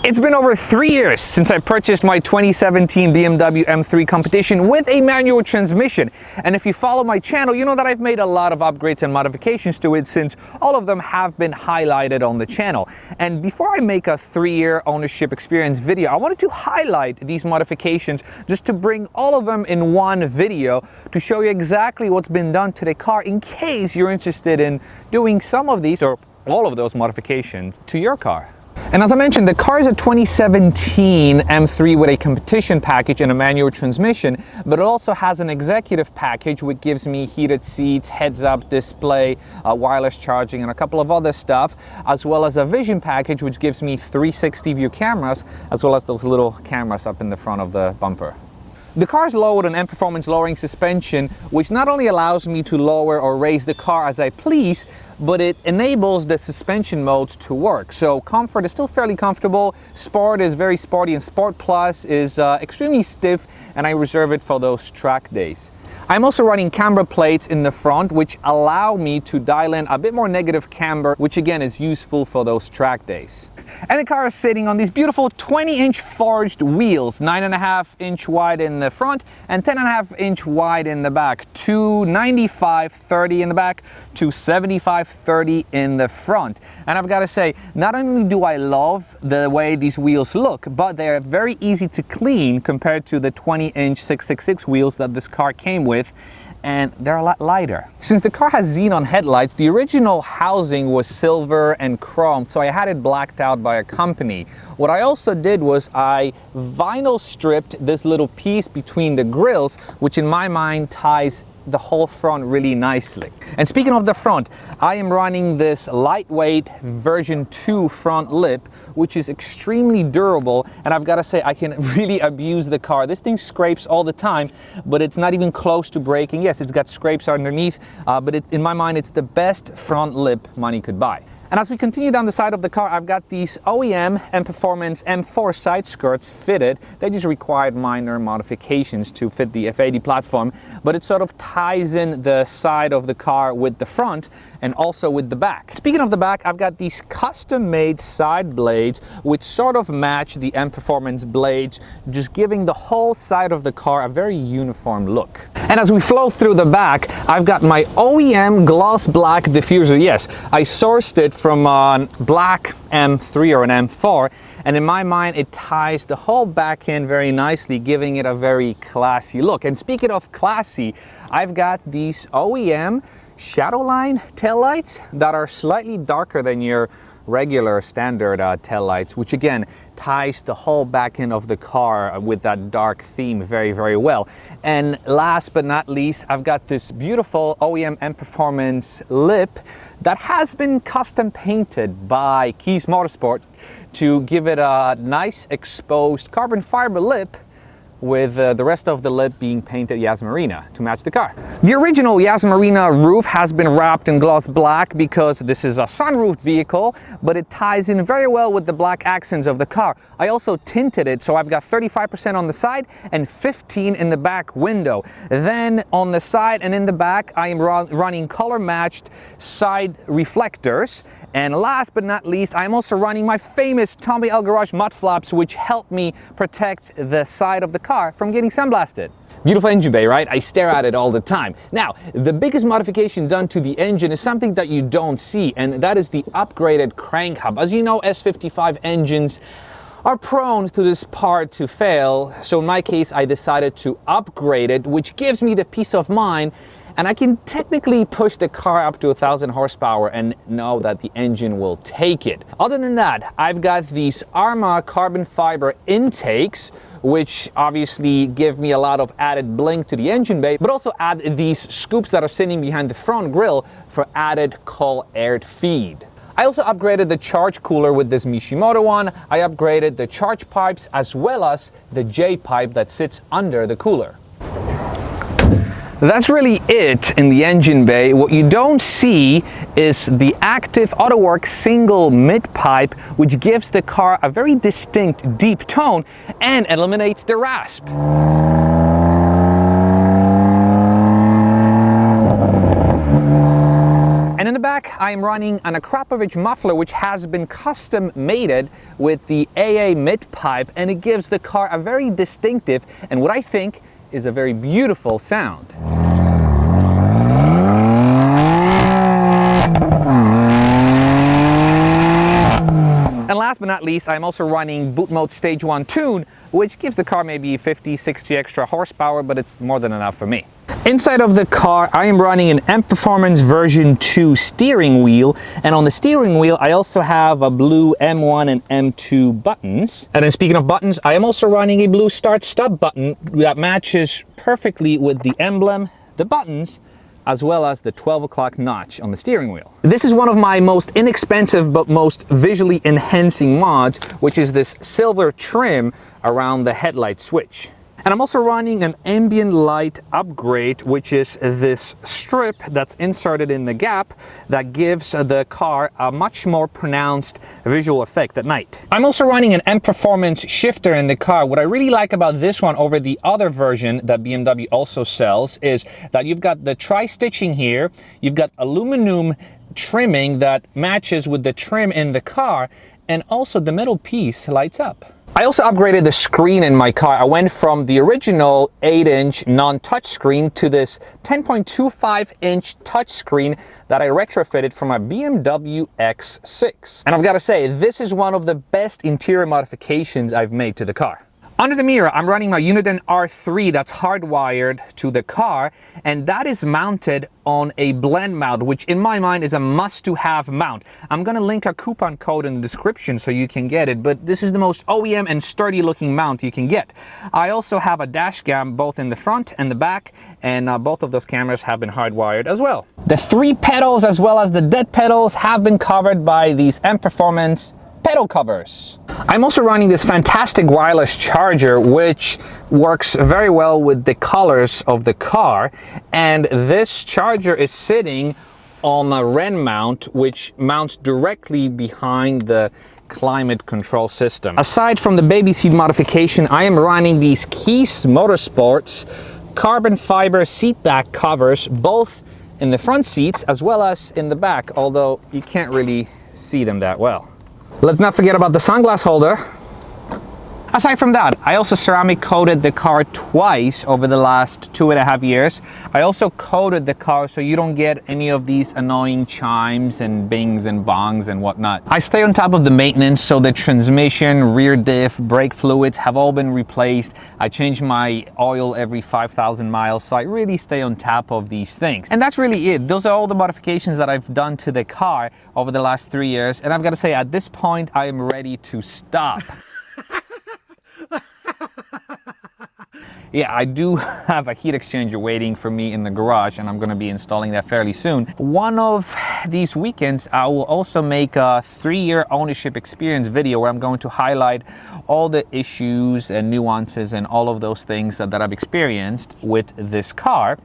It's been over 3 years since I purchased my 2017 BMW M3 competition with a manual transmission. And if you follow my channel, you know that I've made a lot of upgrades and modifications to it, since all of them have been highlighted on the channel. And before I make a 3-year ownership experience video, I wanted to highlight these modifications just to bring all of them in one video to show you exactly what's been done to the car, in case you're interested in doing some of these or all of those modifications to your car. And as I mentioned, the car is a 2017 M3 with a competition package and a manual transmission, but it also has an executive package which gives me heated seats, heads-up display, wireless charging, and a couple of other stuff, as well as a vision package which gives me 360 view cameras, as well as those little cameras up in the front of the bumper. The car is lowered with an M Performance lowering suspension, which not only allows me to lower or raise the car as I please, but it enables the suspension modes to work. So comfort is still fairly comfortable, sport is very sporty, and Sport Plus is extremely stiff, and I reserve it for those track days. I'm also running camber plates in the front, which allow me to dial in a bit more negative camber, which again is useful for those track days. And the car is sitting on these beautiful 20-inch forged wheels, 9.5-inch wide in the front and 10.5-inch wide in the back, to 95/30 in the back, to 75/30 in the front. And I've got to say, not only do I love the way these wheels look, but they're very easy to clean compared to the 20-inch 666 wheels that this car came with, and they're a lot lighter. Since the car has xenon headlights, the original housing was silver and chrome, so I had it blacked out by a company. What I also did was I vinyl stripped this little piece between the grills, which in my mind ties the whole front really nicely. And speaking of the front, I am running this lightweight version 2 front lip, which is extremely durable, and I've got to say, I can really abuse the car. This thing scrapes all the time, but it's not even close to breaking. Yes, it's got scrapes underneath, but in my mind, it's the best front lip money could buy. And as we continue down the side of the car, I've got these OEM M Performance M4 side skirts fitted. They just required minor modifications to fit the F80 platform, but it sort of ties in the side of the car with the front and also with the back. Speaking of the back, I've got these custom-made side blades which sort of match the M Performance blades, just giving the whole side of the car a very uniform look. And as we flow through the back, I've got my OEM gloss black diffuser. Yes, I sourced it from a black M3 or an M4, and in my mind it ties the whole back in very nicely, giving it a very classy look. And speaking of classy, I've got these OEM Shadowline taillights that are slightly darker than your regular standard taillights, which again ties the whole back end of the car with that dark theme very, very well. And last but not least, I've got this beautiful OEM M Performance lip that has been custom painted by Keys Motorsport to give it a nice exposed carbon fiber lip, with the rest of the lip being painted Yas Marina to match the car. The original Yas Marina roof has been wrapped in gloss black because this is a sunroofed vehicle, but it ties in very well with the black accents of the car. I also tinted it, so I've got 35% on the side and 15% in the back window. Then on the side and in the back, I am running color matched side reflectors. And last but not least, I'm also running my famous Tommy L Garage mud flaps, which help me protect the side of the car from getting sandblasted. Beautiful engine bay, right? I stare at it all the time. Now, the biggest modification done to the engine is something that you don't see, and that is the upgraded crank hub. As you know, S55 engines are prone to this part to fail, so in my case, I decided to upgrade it, which gives me the peace of mind, and I can technically push the car up to 1,000 horsepower and know that the engine will take it. Other than that, I've got these Arma carbon fiber intakes, which obviously give me a lot of added blink to the engine bay, but also add these scoops that are sitting behind the front grille for added cold air feed. I also upgraded the charge cooler with this Mishimoto one. I upgraded the charge pipes as well as the J pipe that sits under the cooler. That's really it in the engine bay. What you don't see is the active AutoWorks single mid pipe, which gives the car a very distinct deep tone and eliminates the rasp. And in the back, I'm running an Akrapovic muffler, which has been custom mated with the AA mid pipe, and it gives the car a very distinctive and what I think is a very beautiful sound. And last but not least, I'm also running boot mode stage 1 tune, which gives the car maybe 50, 60 extra horsepower, but it's more than enough for me. Inside of the car, I am running an M Performance version 2 steering wheel, and on the steering wheel I also have a blue M1 and M2 buttons. And then speaking of buttons, I am also running a blue start stop button that matches perfectly with the emblem, the buttons, as well as the 12 o'clock notch on the steering wheel. This is one of my most inexpensive but most visually enhancing mods, which is this silver trim around the headlight switch. And I'm also running an ambient light upgrade, which is this strip that's inserted in the gap that gives the car a much more pronounced visual effect at night. I'm also running an M Performance shifter in the car. What I really like about this one over the other version that BMW also sells is that you've got the tri-stitching here, you've got aluminum trimming that matches with the trim in the car, and also the middle piece lights up. I also upgraded the screen in my car. I went from the original 8-inch non-touch screen to this 10.25-inch touchscreen that I retrofitted from my BMW X6. And I've got to say, this is one of the best interior modifications I've made to the car. Under the mirror, I'm running my Uniden R3 that's hardwired to the car, and that is mounted on a blend mount, which in my mind is a must-to-have mount. I'm gonna link a coupon code in the description so you can get it, but this is the most OEM and sturdy looking mount you can get. I also have a dash cam both in the front and the back, and both of those cameras have been hardwired as well. The 3 pedals as well as the dead pedals have been covered by these M Performance pedal covers. I'm also running this fantastic wireless charger, which works very well with the colors of the car, and this charger is sitting on a Ren mount, which mounts directly behind the climate control system. Aside from the baby seat modification, I am running these Keys Motorsports carbon fiber seat back covers, both in the front seats as well as in the back, although you can't really see them that well. Let's not forget about the sunglass holder. Aside from that, I also ceramic coated the car twice over the last 2.5 years. I also coated the car so you don't get any of these annoying chimes and bings and bongs and whatnot. I stay on top of the maintenance, so the transmission, rear diff, brake fluids have all been replaced. I change my oil every 5,000 miles, so I really stay on top of these things. And that's really it. Those are all the modifications that I've done to the car over the last 3 years. And I've got to say, at this point, I am ready to stop. Yeah, I do have a heat exchanger waiting for me in the garage, and I'm going to be installing that fairly soon. One of these weekends, I will also make a 3-year ownership experience video where I'm going to highlight all the issues and nuances and all of those things that I've experienced with this car,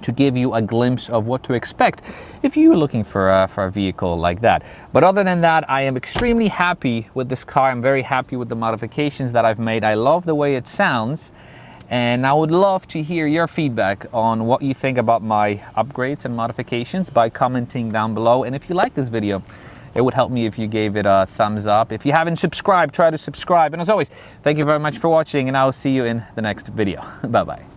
to give you a glimpse of what to expect if you're looking for a vehicle like that. But other than that, I am extremely happy with this car. I'm very happy with the modifications that I've made. I love the way it sounds, and I would love to hear your feedback on what you think about my upgrades and modifications by commenting down below. And if you like this video, it would help me if you gave it a thumbs up. If you haven't subscribed, try to subscribe. And as always, thank you very much for watching, and I will see you in the next video. Bye-bye.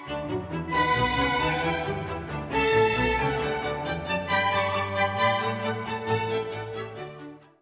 you.